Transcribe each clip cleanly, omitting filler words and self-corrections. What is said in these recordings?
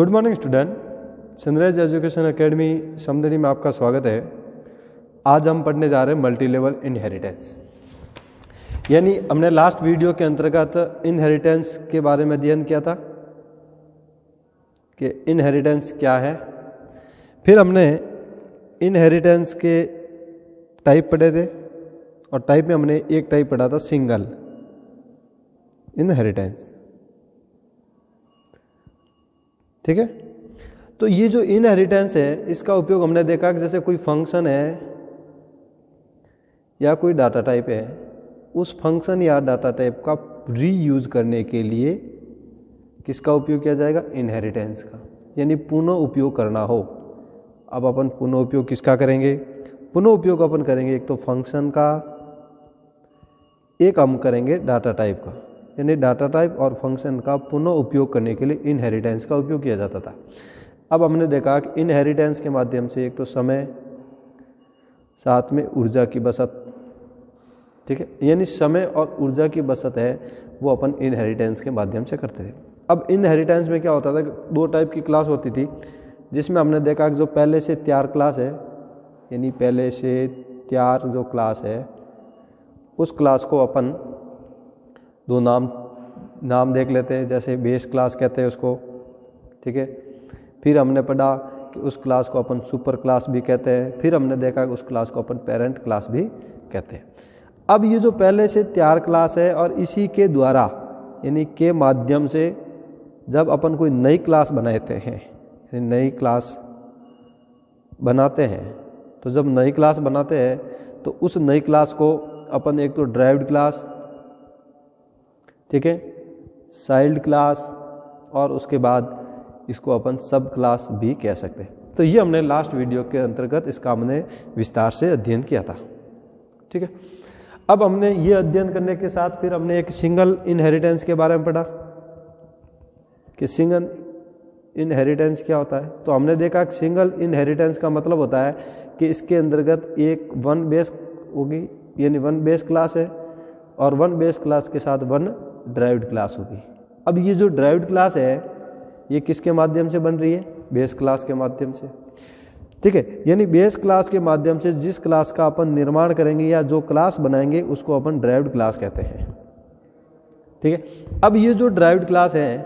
Good morning student, sunrise education academy Samadani में आपका स्वागत है। आज हम पढ़ने जा रहे हैं मल्टी लेवल इनहेरिटेंस। यानी हमने लास्ट वीडियो के अंतर्गत इनहेरिटेंस के बारे में अध्ययन किया था कि इनहेरिटेंस क्या है। फिर हमने इनहेरिटेंस के टाइप पढ़े थे और टाइप में हमने एक टाइप पढ़ा था सिंगल इनहेरिटेंस। ठीक है, तो ये जो इनहेरिटेंस है इसका उपयोग हमने देखा कि जैसे कोई फंक्शन है या कोई डाटा टाइप है, उस फंक्शन या डाटा टाइप का रीयूज करने के लिए किसका उपयोग किया जाएगा? इनहेरिटेंस का। यानी पुनः उपयोग करना हो। अब अपन पुनः उपयोग किसका करेंगे? पुनः उपयोग अपन करेंगे एक तो फंक्शन का, एक हम करेंगे डाटा टाइप का। यानी डाटा टाइप और फंक्शन का पुनः उपयोग करने के लिए इनहेरिटेंस का उपयोग किया जाता था। अब हमने देखा कि इनहेरिटेंस के माध्यम से एक तो समय, साथ में ऊर्जा की बचत। ठीक है, यानी समय और ऊर्जा की बचत है वो अपन इनहेरिटेंस के माध्यम से करते थे। अब इनहेरिटेंस में क्या होता था कि दो टाइप की क्लास होती थी, जिसमें हमने देखा कि जो पहले से तैयार क्लास है, यानी पहले से तैयार जो क्लास है उस क्लास को अपन दो नाम देख लेते हैं। जैसे बेस क्लास कहते हैं उसको। ठीक है, फिर हमने पढ़ा कि उस क्लास को अपन सुपर क्लास भी कहते हैं। फिर हमने देखा कि उस क्लास को अपन पेरेंट क्लास भी कहते हैं। अब ये जो पहले से तैयार क्लास है और इसी के द्वारा यानी के माध्यम से जब अपन कोई नई क्लास बनाते हैं, यानी नई क्लास बनाते हैं, तो जब नई क्लास बनाते हैं तो उस नई क्लास को अपन एक तो ड्राइव्ड क्लास, ठीक है, चाइल्ड क्लास और उसके बाद इसको अपन सब क्लास भी कह सकते हैं। तो ये हमने लास्ट वीडियो के अंतर्गत इसका हमने विस्तार से अध्ययन किया था। ठीक है, अब हमने ये अध्ययन करने के साथ फिर हमने एक सिंगल इनहेरिटेंस के बारे में पढ़ा कि सिंगल इनहेरिटेंस क्या होता है। तो हमने देखा कि सिंगल इनहेरिटेंस का मतलब होता है कि इसके अंतर्गत एक वन बेस होगी, यानी वन बेस क्लास है और वन बेस क्लास के साथ वन ड्राइव्ड क्लास होगी। अब ये जो ड्राइव्ड क्लास है ये किसके माध्यम से बन रही है? बेस क्लास के माध्यम से। ठीक है, यानी बेस क्लास के माध्यम से जिस क्लास का अपन निर्माण करेंगे या जो क्लास बनाएंगे उसको अपन ड्राइव्ड क्लास कहते हैं। ठीक है, अब ये जो ड्राइव्ड क्लास है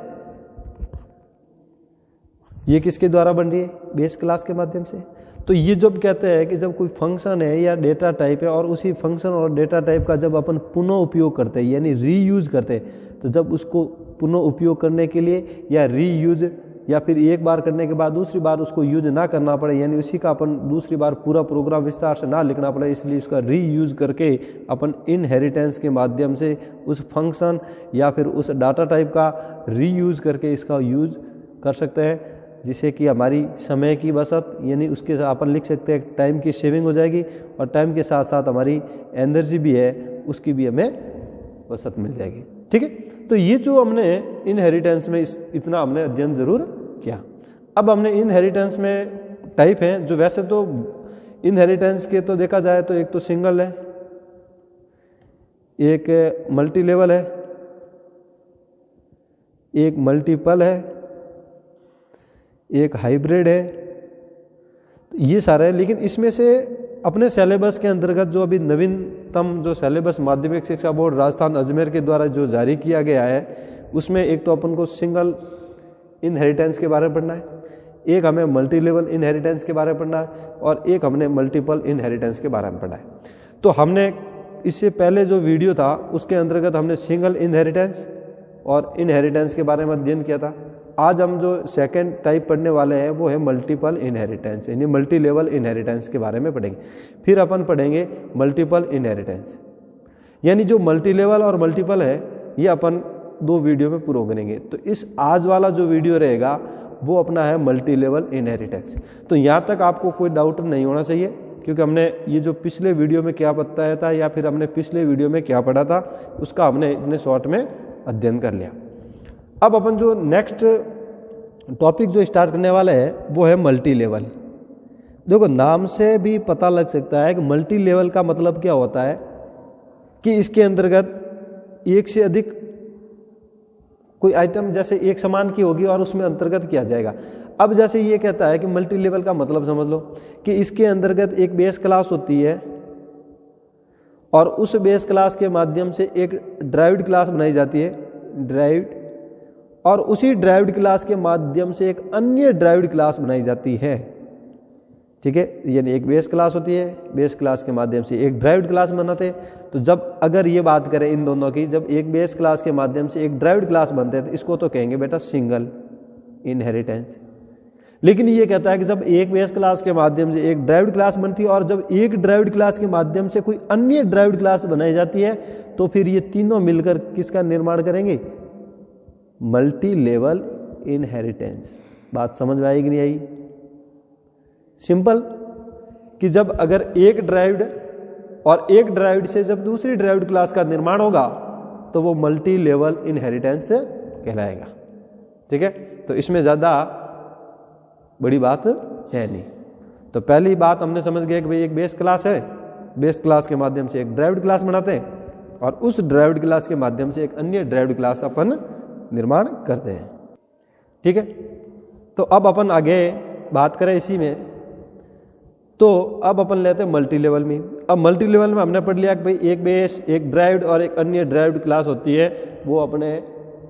ये किसके द्वारा बन रही है? बेस क्लास के माध्यम से। तो ये जब कहते हैं कि जब कोई फंक्शन है या डेटा टाइप है और उसी फंक्शन और डेटा टाइप का जब अपन पुनः उपयोग करते हैं यानी रीयूज करते हैं, तो जब उसको पुनः उपयोग करने के लिए या रीयूज या फिर एक बार करने के बाद दूसरी बार उसको यूज ना करना पड़े, यानी उसी का अपन दूसरी बार पूरा प्रोग्राम विस्तार से ना लिखना पड़े, इसलिए इसका रीयूज करके अपन इनहेरिटेंस के माध्यम से उस फंक्शन या फिर उस डाटा टाइप का रीयूज करके इसका यूज कर सकते हैं, जिससे कि हमारी समय की बचत, यानी उसके साथ अपन लिख सकते हैं टाइम की सेविंग हो जाएगी और टाइम के साथ साथ हमारी एनर्जी भी है उसकी भी हमें बचत मिल जाएगी। ठीक है, तो ये जो हमने इनहेरिटेंस में इतना हमने अध्ययन जरूर किया। अब हमने इनहेरिटेंस में टाइप हैं जो वैसे तो इनहेरिटेंस के तो देखा जाए तो एक तो सिंगल है, एक मल्टी लेवल है, एक मल्टीपल है, एक हाइब्रिड है। ये सारे, लेकिन इसमें से अपने सिलेबस के अंतर्गत जो अभी नवीनतम जो सिलेबस माध्यमिक शिक्षा बोर्ड राजस्थान अजमेर के द्वारा जो जारी किया गया है उसमें एक तो अपन को सिंगल इनहेरिटेंस के बारे में पढ़ना है, एक हमें मल्टी लेवल इनहेरिटेंस के बारे में पढ़ना है और एक हमने मल्टीपल इनहेरिटेंस के बारे में पढ़ा है। तो हमने इससे पहले जो वीडियो था उसके अंतर्गत हमने सिंगल इनहेरिटेंस और इनहेरिटेंस के बारे में अध्ययन किया था। आज हम जो सेकंड टाइप पढ़ने वाले हैं वो है मल्टीपल इनहेरिटेंस, यानी मल्टी लेवल इनहेरिटेंस के बारे में पढ़ेंगे। फिर अपन पढ़ेंगे मल्टीपल इनहेरिटेंस, यानी जो मल्टी लेवल और मल्टीपल है ये अपन दो वीडियो में पूरा करेंगे। तो इस आज वाला जो वीडियो रहेगा वो अपना है मल्टी लेवल इनहेरिटेंस। तो यहाँ तक आपको कोई डाउट नहीं होना चाहिए, क्योंकि हमने ये जो पिछले वीडियो में क्या बताया था या फिर हमने पिछले वीडियो में क्या पढ़ा था उसका हमने इतने शॉर्ट में अध्ययन कर लिया। अब अपन जो नेक्स्ट टॉपिक जो स्टार्ट करने वाले हैं वो है मल्टी लेवल। देखो, नाम से भी पता लग सकता है कि मल्टी लेवल का मतलब क्या होता है कि इसके अंतर्गत एक से अधिक कोई आइटम जैसे एक समान की होगी और उसमें अंतर्गत किया जाएगा। अब जैसे ये कहता है कि मल्टी लेवल का मतलब समझ लो कि इसके अंतर्गत एक बेस क्लास होती है और उस बेस क्लास के माध्यम से एक ड्राइव्ड क्लास बनाई जाती है, ड्राइव्ड, और उसी ड्राइव्ड क्लास के माध्यम से एक अन्य ड्राइव्ड क्लास बनाई जाती है। ठीक है, यानी एक बेस क्लास होती है, बेस क्लास के माध्यम से एक ड्राइव्ड क्लास बनाते हैं। तो जब अगर ये बात करें इन दोनों की, जब एक बेस क्लास के माध्यम से एक ड्राइव्ड क्लास बनते हैं तो इसको तो कहेंगे बेटा सिंगल इनहेरिटेंस। लेकिन ये कहता है कि जब एक बेस क्लास के माध्यम से एक ड्राइव्ड क्लास बनती है और जब एक ड्राइव्ड क्लास के माध्यम से कोई अन्य ड्राइव्ड क्लास बनाई जाती है तो फिर ये तीनों मिलकर किसका निर्माण करेंगे? Multi level inheritance. बात समझ में आई कि नहीं आई? सिंपल कि जब अगर एक ड्राइव्ड और एक ड्राइव्ड से जब दूसरी ड्राइव्ड क्लास का निर्माण होगा तो वो मल्टी लेवल इनहेरिटेंस कहलाएगा। ठीक है, तो इसमें ज़्यादा बड़ी बात है नहीं। तो पहली बात हमने समझ गए कि भाई एक बेस क्लास है, बेस क्लास के माध्यम से एक ड्राइव्ड क्लास बनाते हैं और उस ड्राइव्ड क्लास के माध्यम से एक अन्य ड्राइव्ड क्लास अपन निर्माण करते हैं। ठीक है, तो अब अपन आगे बात करें इसी में, तो अब अपन लेते हैं मल्टी लेवल में। अब मल्टी लेवल में हमने पढ़ लिया कि भाई एक बेस, एक ड्राइव्ड और एक अन्य ड्राइव्ड क्लास होती है, वो अपने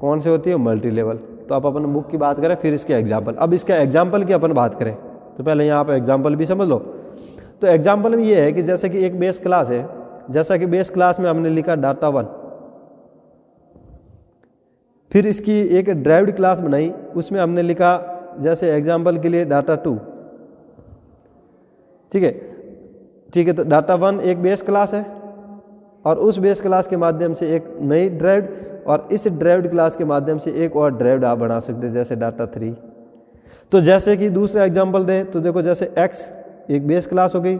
कौन से होती है? Multi level. तो अब अपन बुक की बात करें, फिर इसके एग्जाम्पल। अब इसके एग्जाम्पल की अपन बात करें तो पहले यहाँ पर एग्जाम्पल भी समझ लो। तो एग्जाम्पल में ये है कि जैसे कि एक बेस क्लास है, जैसा कि बेस क्लास में हमने लिखा डाटा 1, फिर इसकी एक ड्राइव्ड क्लास बनाई, उसमें हमने लिखा जैसे एग्जाम्पल के लिए डाटा 2। ठीक है, ठीक है, तो डाटा 1 एक बेस क्लास है और उस बेस क्लास के माध्यम से एक नई ड्राइव्ड और इस ड्राइव्ड क्लास के माध्यम से एक और ड्राइव्ड आप बना सकते हैं जैसे डाटा 3। तो जैसे कि दूसरा एग्जाम्पल दें तो देखो जैसे x एक बेस क्लास हो गई,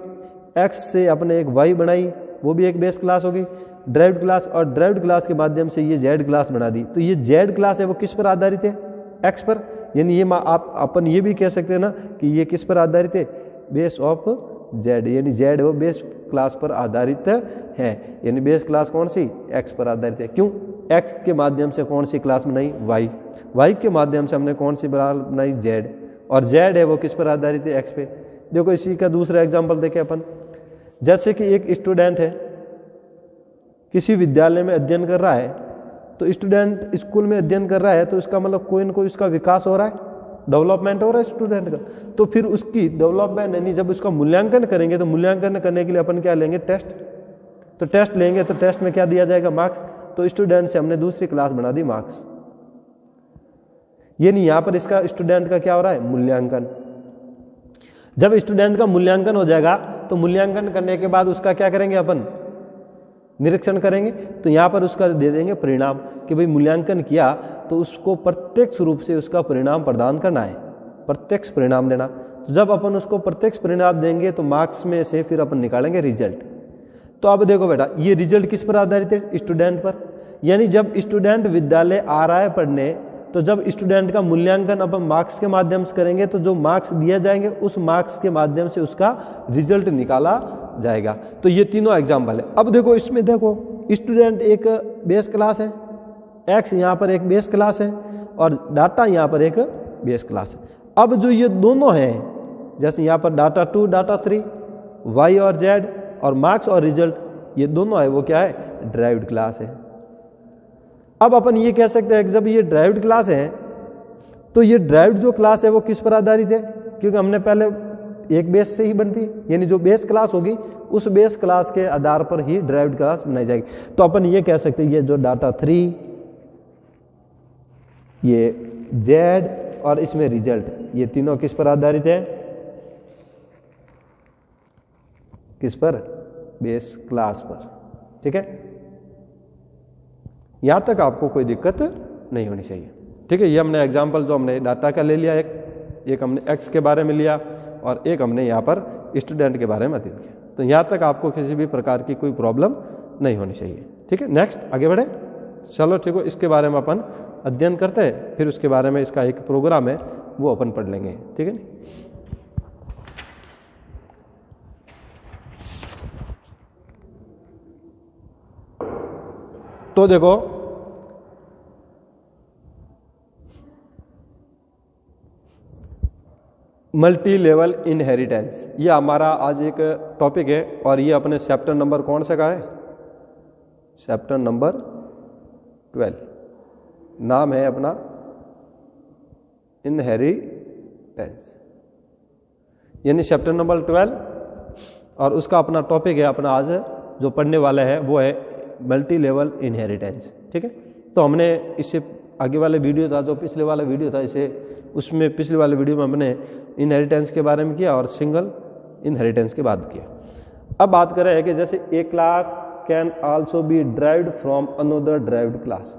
x से अपने एक y बनाई, वो भी एक बेस क्लास हो गई, ड्राइव्ड क्लास, और ड्राइव्ड क्लास के माध्यम से ये z क्लास बना दी। तो ये z क्लास है वो किस पर आधारित है? x पर। यानी ये आप अपन ये भी कह सकते हैं ना कि ये किस पर आधारित है? बेस ऑफ z, यानी z वो बेस क्लास पर आधारित है। यानी बेस क्लास कौन सी? x पर आधारित है। क्यों? x के माध्यम से कौन सी क्लास बनाई? y के माध्यम से हमने कौन सी बनाई? z, और z है वो किस पर आधारित है? x पे। देखो इसी का दूसरा एग्जाम्पल देखें अपन। जैसे कि एक स्टूडेंट है, किसी विद्यालय में अध्ययन कर रहा है, तो स्टूडेंट स्कूल में अध्ययन कर रहा है तो इसका मतलब कोई न कोई उसका विकास हो रहा है, डेवलपमेंट हो रहा है स्टूडेंट का। तो फिर उसकी डेवलपमेंट यानी जब उसका मूल्यांकन करेंगे तो मूल्यांकन करने के लिए अपन क्या लेंगे? टेस्ट। तो टेस्ट लेंगे तो टेस्ट में क्या दिया जाएगा? मार्क्स। तो स्टूडेंट से हमने दूसरी क्लास बना दी मार्क्स। ये नहीं, यहां पर इसका स्टूडेंट का क्या हो रहा है? मूल्यांकन। जब स्टूडेंट का मूल्यांकन हो जाएगा तो मूल्यांकन करने के बाद उसका क्या करेंगे? अपन निरीक्षण करेंगे। तो यहां पर उसका दे देंगे परिणाम कि भाई मूल्यांकन किया तो उसको प्रत्यक्ष रूप से उसका परिणाम प्रदान करना है, प्रत्यक्ष परिणाम देना। तो जब अपन उसको प्रत्यक्ष परिणाम देंगे तो मार्क्स में से फिर अपन निकालेंगे रिजल्ट। तो अब देखो बेटा, ये रिजल्ट किस पर आधारित है? स्टूडेंट पर। यानी जब स्टूडेंट विद्यालय आ रहा है पढ़ने, तो जब स्टूडेंट का मूल्यांकन अपन मार्क्स के माध्यम से करेंगे तो जो मार्क्स दिए जाएंगे उस मार्क्स के माध्यम से उसका रिजल्ट निकाला जाएगा। तो ये तीनों एग्जाम्पल है। अब देखो इसमें देखो स्टूडेंट एक बेस क्लास है, x यहाँ पर एक बेस क्लास है और डाटा यहाँ पर एक बेस क्लास है। अब जो ये दोनों हैं, जैसे यहाँ पर डाटा 2, डाटा 3, y और z और मार्क्स और रिजल्ट, ये दोनों है वो क्या है? ड्राइव्ड क्लास है। अब अपन ये कह सकते हैं कि जब ये ड्राइव्ड क्लास है तो ये ड्राइव्ड जो क्लास है वो किस पर आधारित है? क्योंकि हमने पहले एक बेस से ही बनती है, यानी जो बेस क्लास होगी उस बेस क्लास के आधार पर ही ड्राइव्ड क्लास बनाई जाएगी। तो अपन ये कह सकते हैं ये जो डाटा 3, ये z और इसमें रिजल्ट, ये तीनों किस पर आधारित है? किस पर? बेस क्लास पर। ठीक है, यहां तक आपको कोई दिक्कत नहीं होनी चाहिए। ठीक है, ये हमने एग्जाम्पल जो हमने डाटा का ले लिया, एक हमने x के बारे में लिया और एक हमने यहाँ पर स्टूडेंट के बारे में अध्ययन किया। तो यहाँ तक आपको किसी भी प्रकार की कोई प्रॉब्लम नहीं होनी चाहिए। ठीक है, नेक्स्ट आगे बढ़े। चलो ठीक है, इसके बारे में अपन अध्ययन करते हैं, फिर उसके बारे में इसका एक प्रोग्राम है वो अपन पढ़ लेंगे। ठीक है, तो देखो मल्टी लेवल इनहेरिटेंस, ये हमारा आज एक टॉपिक है और ये अपने चैप्टर नंबर कौन सा का है? चैप्टर नंबर 12, नाम है अपना इनहेरिटेंस, यानी चैप्टर नंबर 12 और उसका अपना टॉपिक है अपना आज जो पढ़ने वाला है वो है मल्टी लेवल इनहेरिटेंस। ठीक है, तो हमने इससे आगे वाले वीडियो था, जो पिछले वाला वीडियो था, इसे उसमें पिछले वाले वीडियो में हमने इनहेरिटेंस के बारे में किया और सिंगल इनहेरिटेंस के बाद किया। अब बात कर रहे हैं कि जैसे a class can also be derived from another derived class,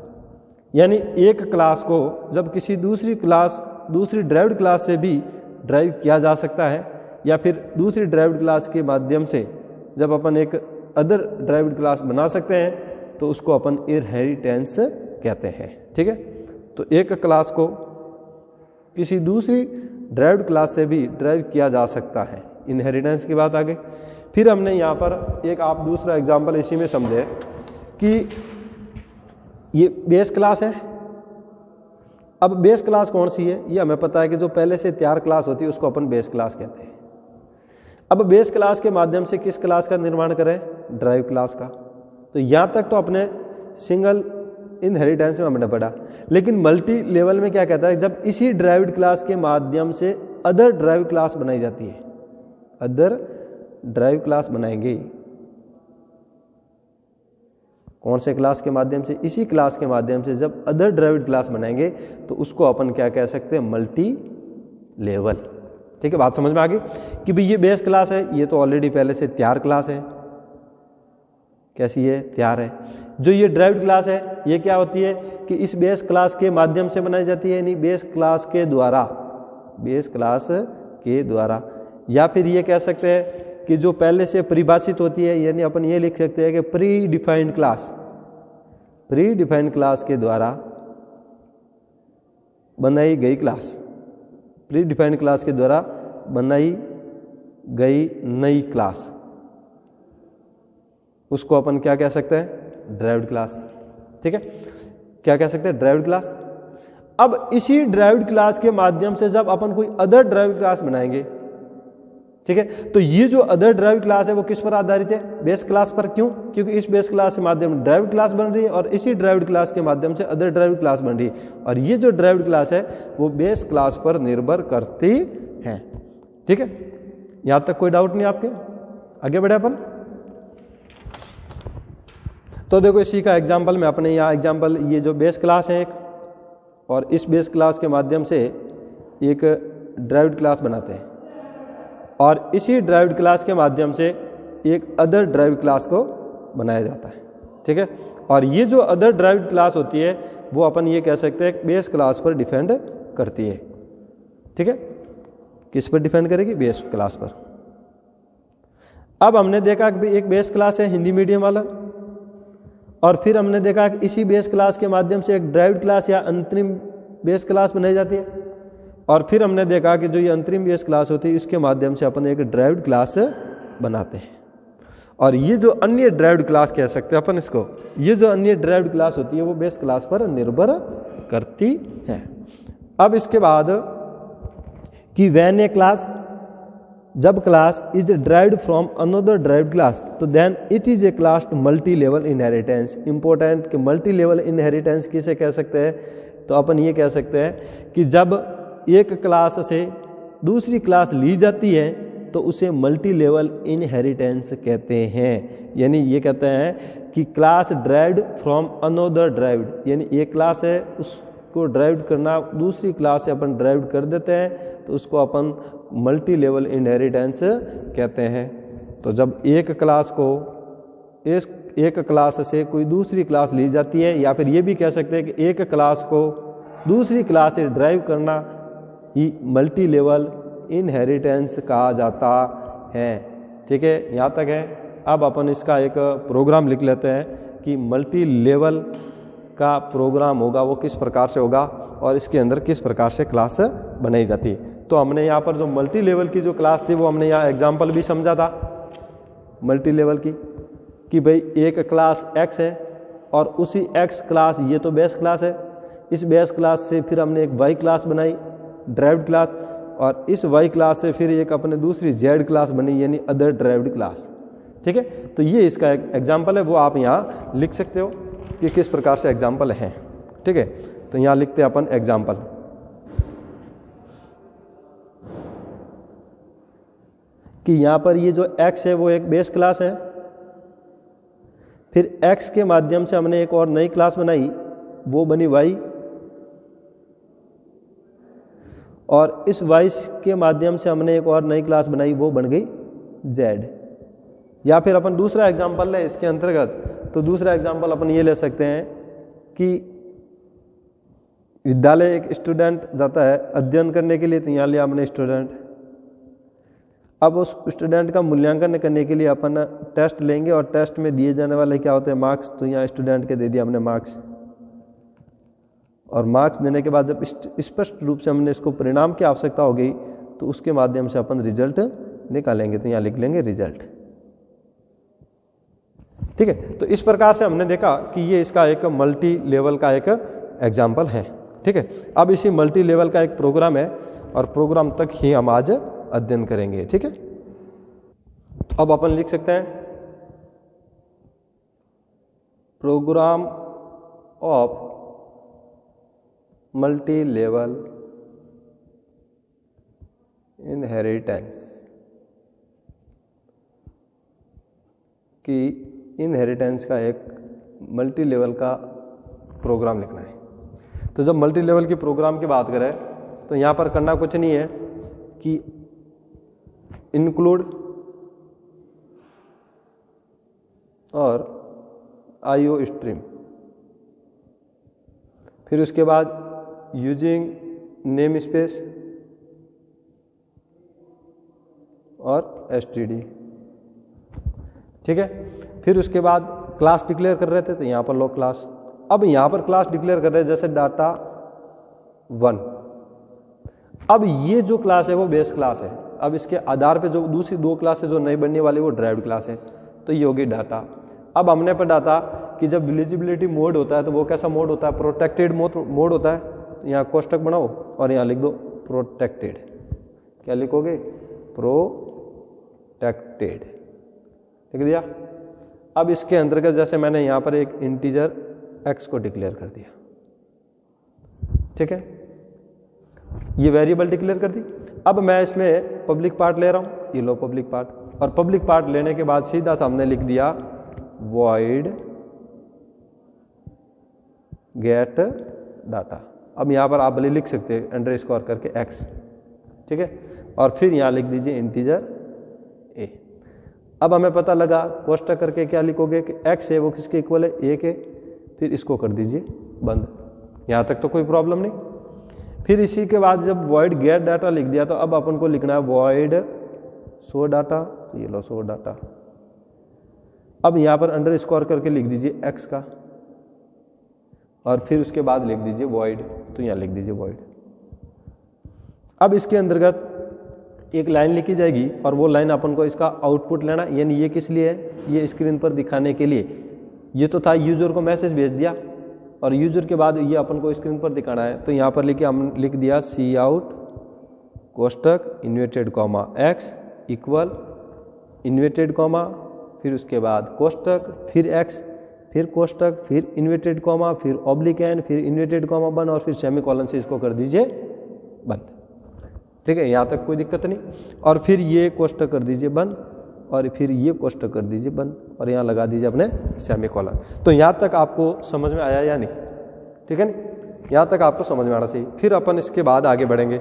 यानी एक क्लास को जब किसी दूसरी ड्राइव्ड क्लास से भी ड्राइव किया जा सकता है, या फिर दूसरी ड्राइव्ड क्लास के माध्यम से जब अपन एक अदर ड्राइव्ड क्लास बना सकते हैं तो उसको अपन इनहेरिटेंस कहते हैं। ठीक है, तो एक क्लास को किसी दूसरी ड्राइव्ड क्लास से भी ड्राइव किया जा सकता है, इनहेरिटेंस की बात आ गई। फिर हमने यहाँ पर एक आप दूसरा एग्जाम्पल इसी में समझे कि ये बेस क्लास है। अब बेस क्लास कौन सी है? ये हमें पता है कि जो पहले से तैयार क्लास होती है उसको अपन बेस क्लास कहते हैं। अब बेस क्लास के माध्यम से किस क्लास का निर्माण करें? ड्राइव क्लास का। तो यहाँ तक तो अपने सिंगल इनहेरिटेंस में हमने पढ़ा, लेकिन मल्टी लेवल में क्या कहता है? जब इसी ड्राइव्ड क्लास के माध्यम से अदर ड्राइव क्लास बनाई जाती है, अदर ड्राइव क्लास बनाएंगे। कौन से क्लास के माध्यम से? इसी क्लास के माध्यम से जब अदर ड्राइव्ड क्लास बनाएंगे तो उसको अपन क्या कह सकते हैं? Multi level. ठीक है, बात समझ में आ गई कि भाई ये बेस क्लास है, ये तो ऑलरेडी पहले से तैयार क्लास है। कैसी है? तैयार है। जो ये ड्राइव्ड क्लास है ये क्या होती है कि इस बेस क्लास के माध्यम से बनाई जाती है, यानी बेस क्लास के द्वारा, या फिर ये कह सकते हैं कि जो पहले से परिभाषित होती है, यानी अपन ये लिख सकते हैं कि प्री डिफाइंड क्लास के द्वारा बनाई गई क्लास, प्री डिफाइंड क्लास के द्वारा बनाई गई नई क्लास, उसको अपन क्या कह सकते हैं? Derived class. ठीक है, क्या कह सकते हैं? Derived class. अब इसी ड्राइव्ड क्लास के माध्यम से जब अपन कोई अदर ड्राइव्ड क्लास बनाएंगे, ठीक है, तो ये जो अदर ड्राइव्ड क्लास है वो किस पर आधारित है? बेस क्लास पर। क्यों? क्योंकि इस बेस क्लास के माध्यम से ड्राइव्ड क्लास बन रही है और इसी ड्राइव्ड क्लास के माध्यम से अदर ड्राइव्ड क्लास बन रही है, और ये जो ड्राइव्ड क्लास है वो बेस क्लास पर निर्भर करती है। ठीक है, यहां तक कोई डाउट नहीं आपके? आगे बढ़े अपन। तो देखो इसी का एग्जाम्पल में अपने यहाँ एग्जाम्पल, ये जो बेस क्लास है एक, और इस बेस क्लास के माध्यम से एक ड्राइव्ड क्लास बनाते हैं, और इसी ड्राइव्ड क्लास के माध्यम से एक अदर ड्राइव्ड क्लास को बनाया जाता है। ठीक है, और ये जो अदर ड्राइव्ड क्लास होती है वो अपन ये कह सकते हैं बेस क्लास पर डिपेंड करती है। ठीक है, किस पर डिपेंड करेगी? बेस क्लास पर। अब हमने देखा कि एक बेस क्लास है हिंदी मीडियम वाला, और फिर हमने देखा कि इसी बेस क्लास के माध्यम से एक ड्राइव्ड क्लास या अंतरिम बेस क्लास बनाई जाती है, और फिर हमने देखा कि जो ये अंतरिम बेस क्लास होती है इसके माध्यम से अपन एक ड्राइव्ड क्लास बनाते हैं। और ये जो अन्य ड्राइव्ड क्लास कह सकते हैं अपन इसको, ये जो अन्य ड्राइव्ड क्लास होती है वो बेस क्लास पर निर्भर करती है। अब इसके बाद कि व्हेन ए क्लास, जब class is derived from another derived class, तो then it is a class to multi level inheritance. Important कि मल्टी लेवल इनहेरिटेंस किसे कह सकते हैं? तो अपन ये कह सकते हैं कि जब एक क्लास से दूसरी क्लास ली जाती है तो उसे मल्टी लेवल इनहेरिटेंस कहते हैं। यानी ये कहते हैं कि class derived from another derived, यानी एक क्लास है उसको ड्राइव्ड करना दूसरी क्लास से अपन ड्राइव्ड कर देते हैं तो उसको अपन मल्टी लेवल इनहेरिटेंस कहते हैं। तो जब एक क्लास से कोई दूसरी क्लास ली जाती है, या फिर ये भी कह सकते हैं कि एक क्लास को दूसरी क्लास से ड्राइव करना ही मल्टी लेवल इनहेरिटेंस कहा जाता है। ठीक है, यहाँ तक है। अब अपन इसका एक प्रोग्राम लिख लेते हैं कि मल्टी लेवल का प्रोग्राम होगा वो किस प्रकार से होगा और इसके अंदर किस प्रकार से क्लास बनाई जाती है। तो हमने यहाँ पर जो मल्टी लेवल की जो क्लास थी वो हमने यहाँ एग्जाम्पल भी समझा था मल्टी लेवल की, कि भाई एक क्लास x है और उसी x क्लास, ये तो बेस क्लास है, इस बेस क्लास से फिर हमने एक y क्लास बनाई ड्राइव्ड क्लास, और इस वाई क्लास से फिर एक अपने दूसरी जेड क्लास बनी यानी अदर ड्राइव्ड क्लास। ठीक है, तो ये इसका एक एग्जाम्पल है, वो आप यहाँ लिख सकते हो कि किस प्रकार से एग्जाम्पल हैं। ठीक है, तो यहाँ लिखते हैं अपन एग्जाम्पल। कि यहाँ पर ये जो x है वो एक बेस क्लास है, फिर x के माध्यम से हमने एक और नई क्लास बनाई, वो बनी y, और इस y के माध्यम से हमने एक और नई क्लास बनाई, वो बन गई z। या फिर अपन दूसरा एग्जाम्पल ले इसके अंतर्गत, तो दूसरा एग्जाम्पल अपन ये ले सकते हैं कि विद्यालय एक स्टूडेंट जाता है अध्ययन करने के लिए, तो यहाँ लिया हमने स्टूडेंट। अब उस स्टूडेंट का मूल्यांकन करने के लिए अपन टेस्ट लेंगे, और टेस्ट में दिए जाने वाले क्या होते हैं, मार्क्स। तो यहाँ स्टूडेंट के दे दिया हमने मार्क्स, और मार्क्स देने के बाद जब स्पष्ट रूप से हमने इसको परिणाम की आवश्यकता हो गई, तो उसके माध्यम से अपन रिजल्ट निकालेंगे। तो यहाँ लिख लेंगे रिजल्ट। ठीक है, तो इस प्रकार से हमने देखा कि ये इसका एक मल्टी लेवल का एक एग्जाम्पल है। ठीक है, अब इसी मल्टी लेवल का एक प्रोग्राम है, और प्रोग्राम तक ही हम आज अध्ययन करेंगे। ठीक है, अब अपन लिख सकते हैं program of multi level inheritance. कि इनहेरिटेंस का एक मल्टी लेवल का प्रोग्राम लिखना है। तो जब मल्टी लेवल की प्रोग्राम की बात करें, तो यहाँ पर करना कुछ नहीं है कि इंक्लूड और IO स्ट्रीम, फिर उसके बाद यूजिंग नेम स्पेस और STD। ठीक है, फिर उसके बाद क्लास डिक्लेयर कर रहे थे, तो यहाँ पर लो क्लास। अब यहाँ पर क्लास डिक्लेयर कर रहे हैं जैसे डाटा 1। अब ये जो क्लास है वो बेस क्लास है। अब इसके आधार पे जो दूसरी दो क्लासेस जो नई बनने वाली वो ड्राइव्ड क्लास है, तो ये होगी डाटा। अब हमने पढ़ा था कि जब विजिबिलिटी मोड होता है तो वो कैसा मोड होता है, प्रोटेक्टेड मोड होता है। तो यहाँ कोष्टक बनाओ और यहाँ लिख दो प्रोटेक्टेड। क्या लिखोगे, प्रोटेक्टेड, लिख दिया। अब इसके अंतर्गत जैसे मैंने यहाँ पर एक इंटीजर x को डिक्लेयर कर दिया। ठीक है, ये वेरिएबल डिक्लेयर कर दी। अब मैं इसमें पब्लिक पार्ट ले रहा हूँ, ये लो पब्लिक पार्ट, और पब्लिक पार्ट लेने के बाद सीधा सामने लिख दिया void get डाटा। अब यहाँ पर आप भले लिख सकते हैं अंडरस्कोर करके x। ठीक है, और फिर यहाँ लिख दीजिए इंटीजर a। अब हमें पता लगा कोष्टक करके क्या लिखोगे कि x है वो किसके इक्वल है, a के। फिर इसको कर दीजिए बंद। यहाँ तक तो कोई प्रॉब्लम नहीं। फिर इसी के बाद जब void get डाटा लिख दिया, तो अब अपन को लिखना है void show डाटा। तो ये लो show डाटा। अब यहाँ पर अंडरस्कोर करके लिख दीजिए x का, और फिर उसके बाद लिख दीजिए void। तो यहाँ लिख दीजिए void। अब इसके अंतर्गत एक लाइन लिखी जाएगी, और वो लाइन अपन को इसका आउटपुट लेना, यानी ये किस लिए है, ये स्क्रीन पर दिखाने के लिए। ये तो था यूजर को मैसेज भेज दिया, और यूजर के बाद ये अपन को स्क्रीन पर दिखाना है। तो यहाँ पर हम लिख दिया सी आउट कोष्टक inverted comma x equal inverted comma, फिर उसके बाद कोष्टक, फिर x, फिर कोष्टक, फिर इन्वर्टेड कॉमा, फिर ऑब्लिक n, फिर इन्वर्टेड कॉमा बंद, और फिर सेमीकोलन से इसको कर दीजिए बंद। ठीक है, यहाँ तक कोई दिक्कत नहीं। और फिर ये कोष्टक कर दीजिए बंद, और फिर ये कोष्टक कर दीजिए बंद, और यहाँ लगा दीजिए अपने सेमीकोलन। तो यहाँ तक आपको समझ में आया या नहीं? ठीक है नहीं, यहाँ तक आपको समझ में आना चाहिए। फिर अपन इसके बाद आगे बढ़ेंगे।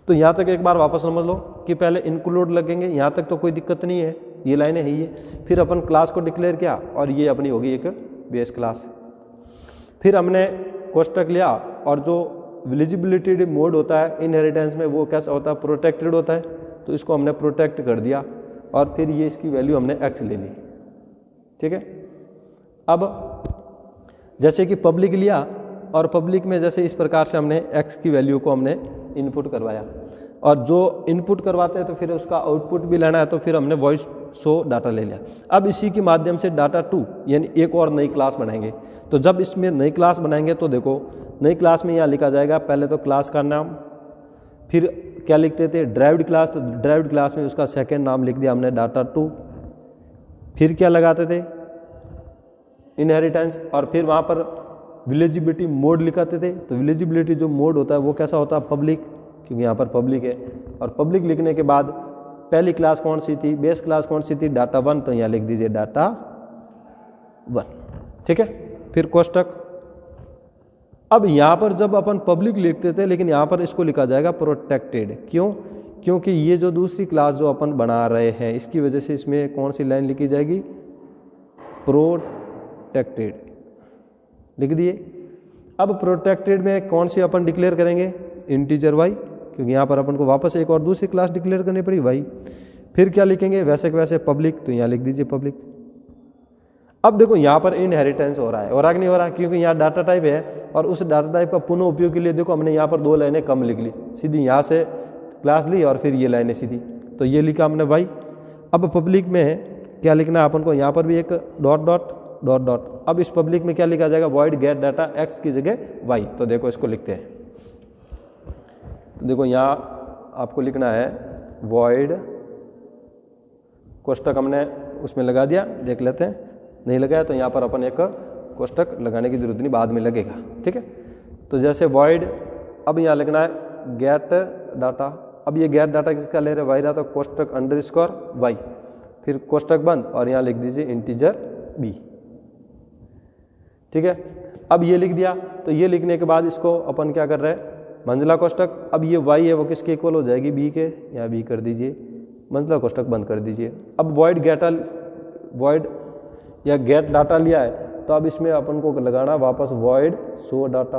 तो यहाँ तक एक बार वापस समझ लो कि पहले इंक्लूड लगेंगे, यहाँ तक तो कोई दिक्कत नहीं है, ये लाइनें है ये। फिर अपन क्लास को डिक्लेयर किया, और ये अपनी होगी एक बेस क्लास। फिर हमने कोष्टक लिया, और जो विजिबिलिटी मोड होता है इनहेरिटेंस में वो कैसा होता है, प्रोटेक्टेड होता है। तो इसको हमने प्रोटेक्ट कर दिया, और फिर ये इसकी वैल्यू हमने x ले ली। ठीक है, अब जैसे कि पब्लिक लिया, और पब्लिक में जैसे इस प्रकार से हमने x की वैल्यू को हमने इनपुट करवाया, और जो इनपुट करवाते हैं तो फिर उसका आउटपुट भी लेना है, तो फिर हमने वॉइस शो डाटा ले लिया। अब इसी के माध्यम से डाटा 2 यानी एक और नई क्लास बनाएंगे। तो जब इसमें नई क्लास बनाएंगे तो देखो नई क्लास में यहाँ लिखा जाएगा पहले तो क्लास का नाम, फिर क्या लिखते थे ड्राइव्ड क्लास, तो ड्राइव्ड क्लास में उसका सेकंड नाम लिख दिया हमने डाटा2। फिर क्या लगाते थे इनहेरिटेंस, और फिर वहाँ पर विलेजिबिलिटी मोड लिखाते थे। तो विलेजिबिलिटी जो मोड होता है वो कैसा होता है पब्लिक, क्योंकि यहाँ पर पब्लिक है। और पब्लिक लिखने के बाद पहली क्लास कौन सी थी, बेस क्लास कौन सी थी, डाटा1, तो यहाँ लिख दीजिए डाटा1। ठीक है, फिर कोष्टक। अब यहाँ पर जब अपन पब्लिक लिखते थे, लेकिन यहाँ पर इसको लिखा जाएगा प्रोटेक्टेड। क्यों? क्योंकि ये जो दूसरी क्लास जो अपन बना रहे हैं इसकी वजह से इसमें कौन सी लाइन लिखी जाएगी, प्रोटेक्टेड लिख दिए। अब प्रोटेक्टेड में कौन सी अपन डिक्लेयर करेंगे, इंटीजर वाई, क्योंकि यहाँ पर अपन को वापस एक और दूसरी क्लास डिक्लेयर करनी पड़ी वाई। फिर क्या लिखेंगे, वैसे के वैसे पब्लिक, तो यहाँ लिख दीजिए पब्लिक। अब देखो यहाँ पर इनहेरिटेंस हो रहा है, और आगे नहीं हो रहा, क्योंकि यहाँ डाटा टाइप है और उस डाटा टाइप का पुनः उपयोग के लिए देखो हमने यहाँ पर 2 लाइनें कम लिख ली, सीधी यहाँ से क्लास ली और फिर ये लाइनें सीधी, तो ये लिखा हमने वाई। अब पब्लिक में क्या लिखना है अपन को, यहाँ पर भी एक डॉट डॉट डॉट डॉट। अब इस पब्लिक में क्या लिखा जाएगा, वॉइड गेट डाटा एक्स की जगह वाई। तो देखो इसको लिखते हैं, तो देखो यहाँ आपको लिखना है वॉइड कोष्टक, हमने उसमें लगा दिया, देख लेते हैं, नहीं लगाया तो यहाँ पर अपन एक कोष्टक लगाने की जरूरत नहीं, बाद में लगेगा। ठीक है, तो जैसे वॉइड, अब यहाँ लिखना है गेट डाटा। अब ये गेट डाटा किसका ले रहे हैं, वाई रहा, तो कोष्टक अंडरस्कोर वाई, फिर कोष्टक बंद और यहाँ लिख दीजिए इंटीजर बी। ठीक है, अब ये लिख दिया, तो ये लिखने के बाद इसको अपन क्या कर रहे हैं, मंजिला कोष्टक। अब ये वाई है वो किसके इक्वल हो जाएगी, बी के, यहाँ बी कर दीजिए, मंजिला कोष्टक बंद कर दीजिए। अब वॉइड गेटा, वॉइड या गेट डाटा लिया है, तो अब इसमें अपन को लगाना वापस वॉइड शो डाटा,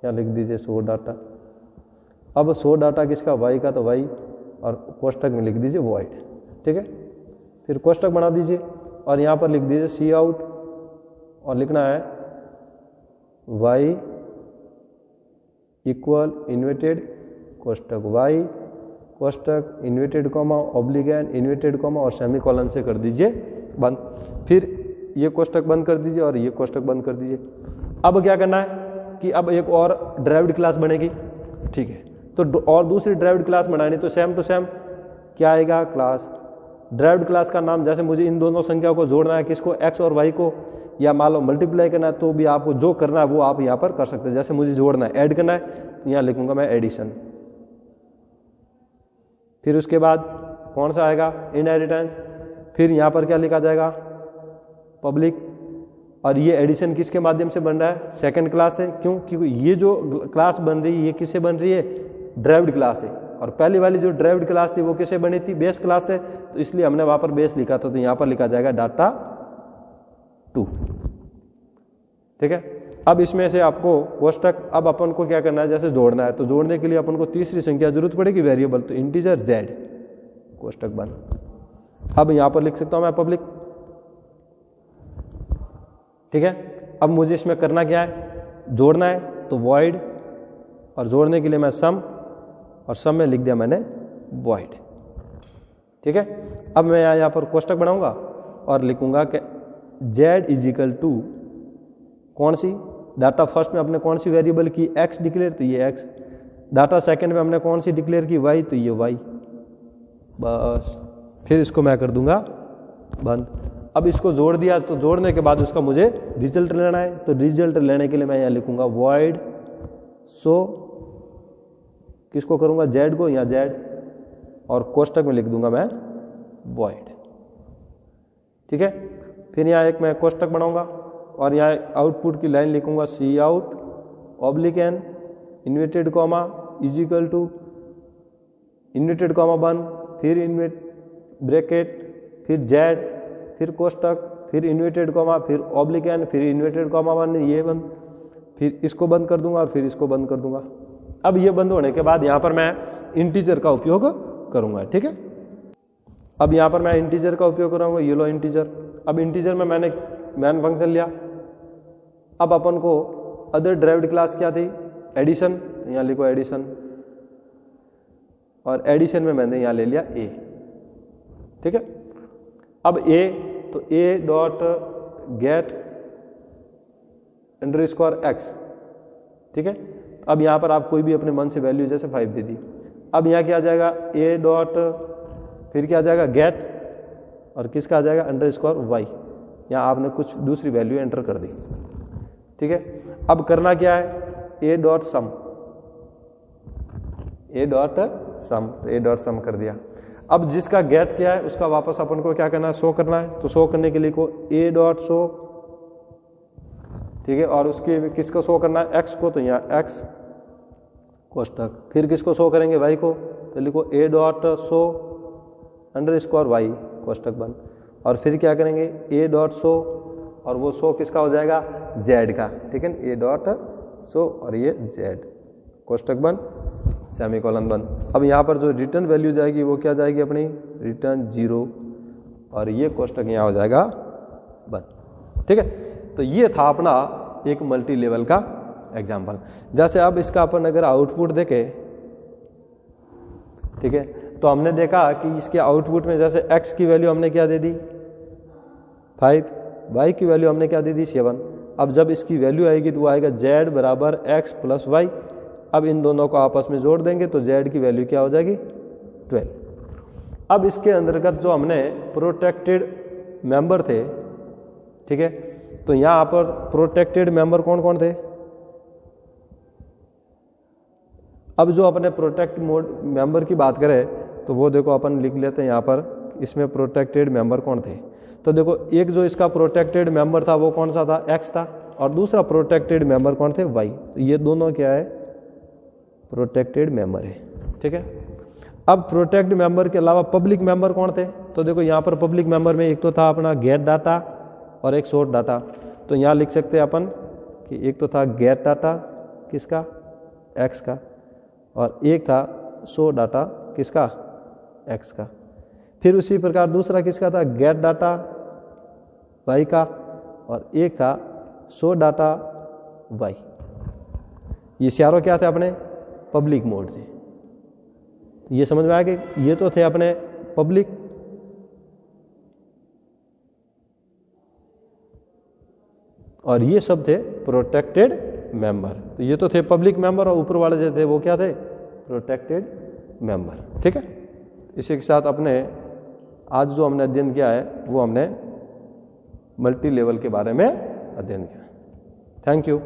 यहाँ लिख दीजिए शो डाटा। अब शो डाटा किसका, वाई का, तो वाई, और कोष्टक में लिख दीजिए वॉइड। ठीक है, फिर कोष्टक बना दीजिए और यहाँ पर लिख दीजिए सी आउट, और लिखना है वाई इक्वल इन्वर्टेड कोष्टक वाई, कोष्टक inverted comma oblique n inverted comma और सेमीकोलन से कर दीजिए बंद। फिर ये कोष्टक बंद कर दीजिए और ये कोष्टक बंद कर दीजिए। अब क्या करना है कि अब एक और ड्राइव्ड क्लास बनेगी। ठीक है, तो और दूसरी ड्राइव्ड क्लास बनानी, तो सेम टू सेम क्या आएगा, क्लास ड्राइव्ड क्लास का नाम, जैसे मुझे इन दोनों संख्याओं को जोड़ना है, किसको, एक्स और वाई को, या मान लो मल्टीप्लाई करना है, तो भी आपको जो करना है वो आप यहाँ पर कर सकते हैं। जैसे मुझे जोड़ना है, ऐड करना है, तो यहाँ लिखूंगा मैं एडिशन। फिर उसके बाद कौन सा आएगा, इनहेरिटेंस। फिर यहाँ पर क्या लिखा जाएगा, पब्लिक, और ये एडिशन किसके माध्यम से बन रहा है, सेकंड क्लास है। क्यों, क्योंकि ये जो क्लास बन रही है ये किससे बन रही है, ड्राइव्ड क्लास है, और पहली वाली जो ड्राइव्ड क्लास थी वो किससे बनी थी, बेस क्लास से, तो इसलिए हमने वहां पर बेस लिखा था, तो यहाँ पर लिखा जाएगा डाटा2। ठीक है, अब इसमें से आपको कोष्टक, अब अपन को क्या करना है, जैसे जोड़ना है, तो जोड़ने के लिए अपन को तीसरी संख्या जरूरत पड़ेगी वेरिएबल, तो इंटीजर जेड, कोष्टक बंद। अब यहाँ पर लिख सकता हूँ मैं पब्लिक। ठीक है, अब मुझे इसमें करना क्या है, जोड़ना है, तो वॉइड, और जोड़ने के लिए मैं सम, और सम में लिख दिया मैंने वॉइड। ठीक है, अब मैं यहाँ पर कोष्टक बनाऊंगा और लिखूंगा कि z इज इक्वल टू कौन सी, डाटा फर्स्ट में हमने कौन सी वेरिएबल की, x डिक्लेयर, तो ये x, डाटा सेकंड में हमने कौन सी डिक्लेयर की, y, तो ये y, बस। फिर इसको मैं कर दूंगा बंद। अब इसको जोड़ दिया, तो जोड़ने के बाद उसका मुझे रिजल्ट लेना है, तो रिजल्ट लेने के लिए मैं यहाँ लिखूंगा वॉइड सो, किसको करूंगा, जेड को, या जेड, और कोष्टक में लिख दूंगा मैं वॉइड। ठीक है, फिर यहाँ एक मैं कोष्टक बनाऊंगा और यहाँ आउटपुट की लाइन लिखूंगा c out oblique n inverted comma is equal to inverted comma 1, फिर इन्वर्ट ब्रैकेट, फिर जेड, फिर कोष्टक, फिर इन्वर्टेड कॉमा, फिर ऑब्लिक एन, फिर इन्वर्टेड कॉमा 1, ये बंद, फिर इसको बंद कर दूंगा और फिर इसको बंद कर दूंगा। अब ये बंद होने के बाद यहाँ पर मैं इंटीजर का उपयोग करूंगा। ठीक है, अब यहाँ पर मैं इंटीजर का उपयोग करूंगा, ये लो इंटीजर। अब इंटीजर में मैंने मैन फंक्शन लिया। अब अपन को अदर ड्राइव्ड क्लास क्या थी, एडिशन, यहाँ लिखो एडिशन, और एडिशन में मैंने यहाँ ले लिया ए। ठीक है, अब ए, तो ए डॉट गेट अंडरस्कोर एक्स। ठीक है, अब यहाँ पर आप कोई भी अपने मन से वैल्यू जैसे 5 दे दी। अब यहाँ क्या आ जाएगा ए डॉट, फिर क्या आ जाएगा गेट, और किसका आ जाएगा अंडरस्कोर वाई। यहाँ आपने कुछ दूसरी वैल्यू एंटर कर दी, ठीक है। अब करना क्या है, ए डॉट सम, ए डॉट सम, तो ए डॉट सम कर दिया। अब जिसका गेट क्या है उसका वापस अपन को क्या करना है, शो करना है। तो शो करने के लिए को ए डॉट शो, ठीक है, और उसके किसको शो करना है, एक्स को, तो यहाँ एक्स कोष्टक, फिर किसको शो करेंगे वाई को, तो लिखो a dot show underscore y कोष्टक बंद, और फिर क्या करेंगे ए डॉट शो, और वो शो किसका हो जाएगा जेड का, ठीक है, ए डॉट शो और ये जेड कोष्टक बंद सेमीकोलन बंद। अब यहाँ पर जो रिटर्न वैल्यू जाएगी वो क्या जाएगी अपनी रिटर्न 0, और ये कोष्टक यहाँ हो जाएगा बंद, ठीक है। तो ये था अपना एक मल्टी लेवल का एग्जाम्पल। जैसे अब इसका अपन अगर आउटपुट देखें, ठीक है, तो हमने देखा कि इसके आउटपुट में जैसे x की वैल्यू हमने क्या दे दी 5, y की वैल्यू हमने क्या दे दी 7। अब जब इसकी वैल्यू आएगी तो वो आएगा z बराबर x प्लस वाई। अब इन दोनों को आपस में जोड़ देंगे तो z की वैल्यू क्या हो जाएगी 12। अब इसके अंतर्गत जो हमने प्रोटेक्टेड मेंबर थे, ठीक है, तो यहाँ पर प्रोटेक्टेड मेंबर कौन कौन थे। अब जो अपने प्रोटेक्ट मोड मेंबर की बात करें तो वो देखो अपन लिख लेते हैं यहाँ पर, इसमें प्रोटेक्टेड मेंबर कौन थे। तो देखो एक जो इसका प्रोटेक्टेड मेंबर था वो कौन सा था, एक्स था, और दूसरा प्रोटेक्टेड मेंबर कौन थे, वाई। तो ये दोनों क्या है प्रोटेक्टेड मेंबर है, ठीक है। अब प्रोटेक्ट मेंबर के अलावा पब्लिक मेंबर कौन थे, तो देखो यहाँ पर पब्लिक मेंबर में एक तो था अपना गेट डाटा और एक सोर्स डाटा। तो यहाँ लिख सकते हैं अपन कि एक तो था गेट डाटा किसका एक्स का, और एक था सो डाटा किसका एक्स का। फिर उसी प्रकार दूसरा किसका था गेट डाटा वाई का, और एक था सो डाटा वाई। ये चारों क्या थे अपने पब्लिक मोड थे। ये समझ में आया कि ये तो थे अपने पब्लिक, और ये सब थे प्रोटेक्टेड मेंबर। तो ये तो थे पब्लिक मेंबर, और ऊपर वाले जो थे वो क्या थे प्रोटेक्टेड मेंबर, ठीक है। इसी के साथ अपने आज जो हमने अध्ययन किया है वो हमने मल्टी लेवल के बारे में अध्ययन किया। Thank you.